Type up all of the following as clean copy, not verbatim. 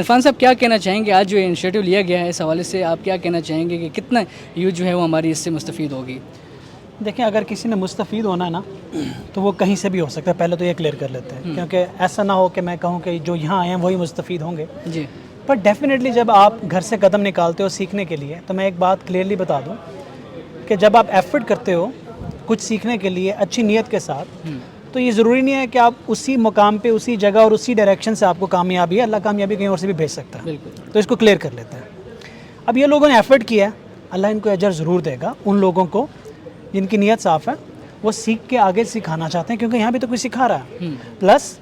इरफान साहब क्या कहना चाहेंगे, आज जो इनिशिएटिव लिया गया है इस हवाले से आप क्या कहना चाहेंगे कि कितना यूथ जो है वो हमारी इससे मुस्तफ़ीद होगी? देखें, अगर किसी ने मुस्तफ़ीद होना है ना तो वो कहीं से भी हो सकता है, पहले तो ये क्लियर कर लेते हैं, क्योंकि ऐसा ना हो कि मैं कहूँ कि जो यहाँ आए हैं वही मुस्तफ़ीद होंगे जी। पर डेफिनेटली जब आप घर से कदम निकालते हो सीखने के लिए, तो मैं एक बात क्लियरली बता दूँ कि जब आप एफर्ट करते हो कुछ सीखने के लिए अच्छी नीयत के साथ, तो ये ज़रूरी नहीं है कि आप उसी मुकाम पे, उसी जगह और उसी डायरेक्शन से आपको कामयाबी है, अल्लाह कामयाबी कहीं और से भी भेज सकता है। बिल्कुल। तो इसको क्लियर कर लेते हैं। अब ये लोगों ने एफ़र्ट किया है, अल्लाह इनको अजर ज़रूर देगा। उन लोगों को जिनकी नीयत साफ़ है, वो सीख के आगे सिखाना चाहते हैं, क्योंकि यहाँ भी तो कोई सिखा रहा है, प्लस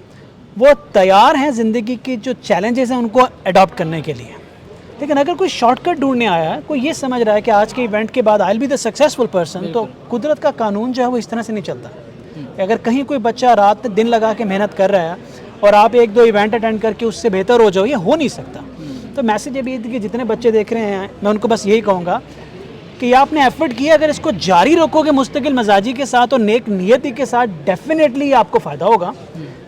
वो तैयार हैं ज़िंदगी की जो चैलेंजेस हैं उनको अडॉप्ट करने के लिए। लेकिन अगर कोई शॉर्टकट ढूंढने आया है, कोई ये समझ रहा है कि आज के इवेंट के बाद I will be the successful person, तो कुदरत का कानून जो है वो इस तरह से नहीं चलता। अगर कहीं कोई बच्चा रात दिन लगा के मेहनत कर रहा है और आप एक दो इवेंट अटेंड करके उससे बेहतर हो जाओ, ये हो नहीं सकता। तो मैसेज ये भी है कि जितने बच्चे देख रहे हैं, मैं उनको बस यही कहूँगा कि आपने एफर्ट किया, अगर इसको जारी रखोगे मुस्तकिल मजाजी के साथ और नेक नियति के साथ, डेफिनेटली आपको फ़ायदा होगा।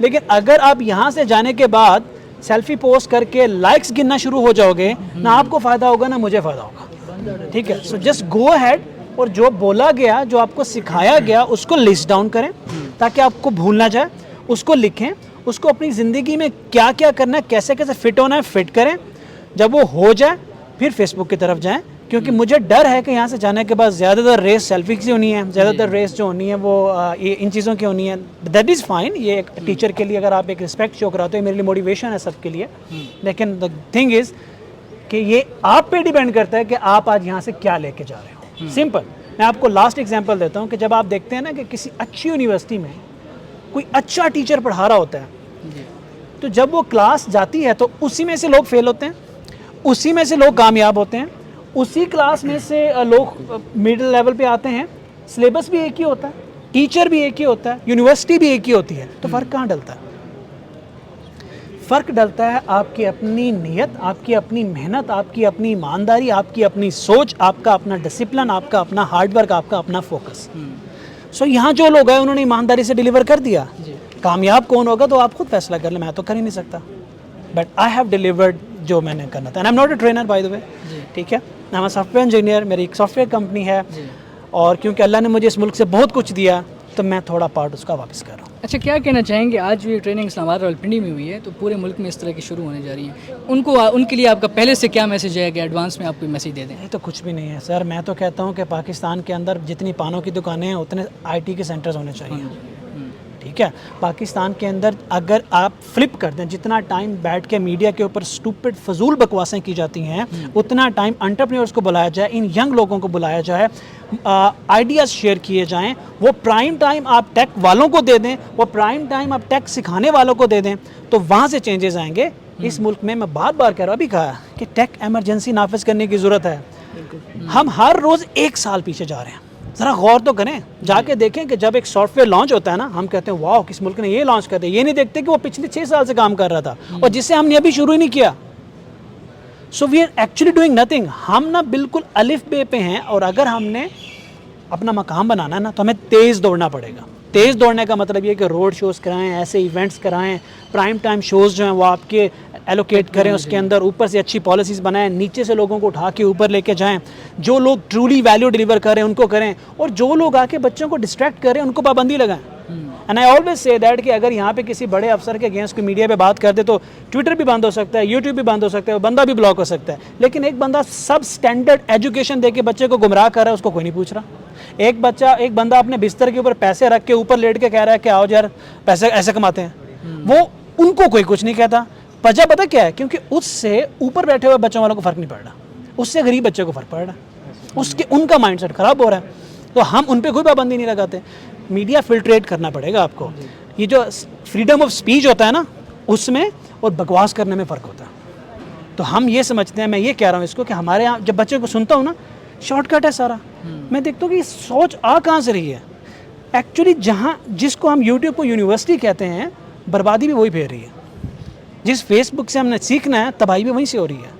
लेकिन अगर आप यहाँ से जाने के बाद सेल्फी पोस्ट करके लाइक्स गिनना शुरू हो जाओगे, ना आपको फ़ायदा होगा ना मुझे फ़ायदा होगा। ठीक है, सो जस्ट गो अहेड और जो बोला गया, जो आपको सिखाया गया, उसको लिस्ट डाउन करें ताकि आपको भूल ना जाए, उसको लिखें, उसको अपनी ज़िंदगी में क्या क्या करना है, कैसे कैसे फिट होना है, फिट करें। जब वो हो जाए फिर फेसबुक की तरफ जाएं, क्योंकि मुझे डर है कि यहाँ से जाने के बाद ज़्यादातर रेस सेल्फी की होनी है, ज़्यादातर रेस जो होनी है वो इन चीज़ों की होनी है। दैट इज़ फाइन, ये एक टीचर के लिए अगर आप एक रिस्पेक्ट शो कराते हो, मेरे लिए मोटिवेशन है सबके लिए। लेकिन द थिंग इज़ कि ये आप पे डिपेंड करता है कि आप आज यहाँ से क्या लेके जा रहे हो। सिंपल। मैं आपको लास्ट एग्जांपल देता हूँ कि जब आप देखते हैं ना कि किसी अच्छी यूनिवर्सिटी में कोई अच्छा टीचर पढ़ा रहा होता है, तो जब वो क्लास जाती है तो उसी में से लोग फेल होते हैं, उसी में से लोग कामयाब होते हैं, उसी क्लास में से लोग मिडिल लेवल पे आते हैं। सिलेबस भी एक ही होता है, टीचर भी एक ही होता है, यूनिवर्सिटी भी एक ही होती है, तो फ़र्क कहाँ डलता है? फ़र्क डलता है आपकी अपनी नीयत, आपकी अपनी मेहनत, आपकी अपनी ईमानदारी, आपकी अपनी सोच, आपका अपना डिसिप्लिन, आपका अपना हार्डवर्क, आपका अपना फोकस। सो यहाँ जो लोग हैं उन्होंने ईमानदारी से डिलीवर कर दिया। कामयाब कौन होगा तो आप खुद फैसला कर लें, मैं तो कर ही नहीं सकता। बट आई हैव डिलीवर्ड जो मैंने करना था। And I am not a trainer by the way, ठीक है, I am a software engineer, मेरी एक सॉफ्टवेयर कंपनी है, और क्योंकि अल्लाह ने मुझे इस मुल्क से बहुत कुछ दिया तो मैं थोड़ा पार्ट उसका वापस कर रहा हूँ। अच्छा, क्या कहना चाहेंगे, आज जो ये ट्रेनिंग इस्लामाबाद रावलपिंडी में हुई है तो पूरे मुल्क में इस तरह की शुरू होने जा रही है, उनके लिए आपका पहले से क्या मैसेज है कि एडवांस में आप कोई मैसेज दे दें? ये तो कुछ भी नहीं है सर, मैं तो कहता हूँ कि पाकिस्तान के अंदर जितनी पानों की दुकानें हैं उतने IT के सेंटर्स होने चाहिए। ठीक है, पाकिस्तान के अंदर अगर आप फ्लिप कर दें, जितना टाइम बैठ के मीडिया के ऊपर स्टूपिड फजूल बकवासें की जाती हैं, उतना टाइम एंटरप्रेन्योर्स को बुलाया जाए, इन यंग लोगों को बुलाया जाए, आइडियाज़ शेयर किए जाएं, वो प्राइम टाइम आप टेक वालों को दे दें, वो प्राइम टाइम आप टेक सिखाने वालों को दे दें, तो वहाँ से चेंजेस आएंगे। इस मुल्क में मैं बार बार कह रहा हूँ, अभी कहा कि टेक एमरजेंसी नाफिज करने की ज़रूरत है। हम हर रोज़ 1 साल पीछे जा रहे हैं। ज़रा गौर तो करें, जाके देखें कि जब एक सॉफ्टवेयर लॉन्च होता है ना, हम कहते हैं वाह किस मुल्क ने ये लॉन्च कर दिया, ये नहीं देखते कि वो पिछले 6 साल से काम कर रहा था और जिससे हमने अभी शुरू ही नहीं किया। So we are actually doing nothing. हम ना बिल्कुल अलिफ बे पे हैं, और अगर हमने अपना मकाम बनाना है ना तो हमें तेज़ दौड़ना पड़ेगा। तेज़ दौड़ने का मतलब ये कि रोड शोज़ कराएं, ऐसे इवेंट्स कराएं, प्राइम टाइम शोज़ जो हैं वो आपके एलोकेट करें, उसके अंदर ऊपर से अच्छी पॉलिसीज़ बनाएं, नीचे से लोगों को उठा के ऊपर लेके जाएं, जो लोग ट्रूली वैल्यू डिलीवर करें उनको करें, और जो लोग आके बच्चों को डिस्ट्रैक्ट करें उनको पाबंदी लगाएं। And I always say that कि अगर यहाँ पे किसी बड़े अफसर के अगेंस्ट कोई मीडिया पे बात करते तो ट्विटर भी बंद हो सकता है, यूट्यूब भी बंद हो सकता है, बंदा भी ब्लॉक हो सकता है। लेकिन एक बंदा सब स्टैंडर्ड एजुकेशन दे के बच्चे को गुमराह कर रहा है, उसको कोई नहीं पूछ रहा। एक बंदा अपने बिस्तर के ऊपर पैसे रख के ऊपर लेट के कह रहा है कि आओ यार पैसे ऐसे कमाते हैं, वो उनको कोई कुछ नहीं कहता। वजह पता क्या है? क्योंकि उससे ऊपर बैठे हुए बच्चों वालों को फ़र्क नहीं पड़ रहा, उससे गरीब बच्चे को फ़र्क पड़ रहा है, उनका माइंडसेट ख़राब हो रहा है। तो हम उन पर कोई पाबंदी नहीं लगाते। मीडिया फिल्ट्रेट करना पड़ेगा आपको। ये जो फ्रीडम ऑफ स्पीच होता है ना, उसमें और बकवास करने में फ़र्क होता है। तो हम ये समझते हैं, मैं ये कह रहा हूँ इसको कि हमारे यहाँ जब बच्चे को सुनता हूँ ना, शॉर्टकट है सारा। मैं देखता हूँ कि सोच आ कहाँ से रही है। एक्चुअली जिसको हम यूट्यूब को यूनिवर्सिटी कहते हैं, बर्बादी भी वही फेर रही है। जिस फेसबुक से हमने सीखना है, तबाही भी वहीं से हो रही है।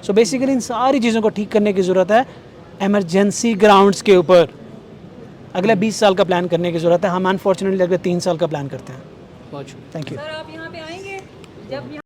सो बेसिकली इन सारी चीज़ों को ठीक करने की ज़रूरत है। एमरजेंसी ग्राउंड्स के ऊपर अगले 20 साल का प्लान करने की ज़रूरत है। हम अनफॉर्चुनेटली अगले 3 साल का प्लान करते हैं। बहुत थैंक यू। सर आप यहाँ पे आएंगे जब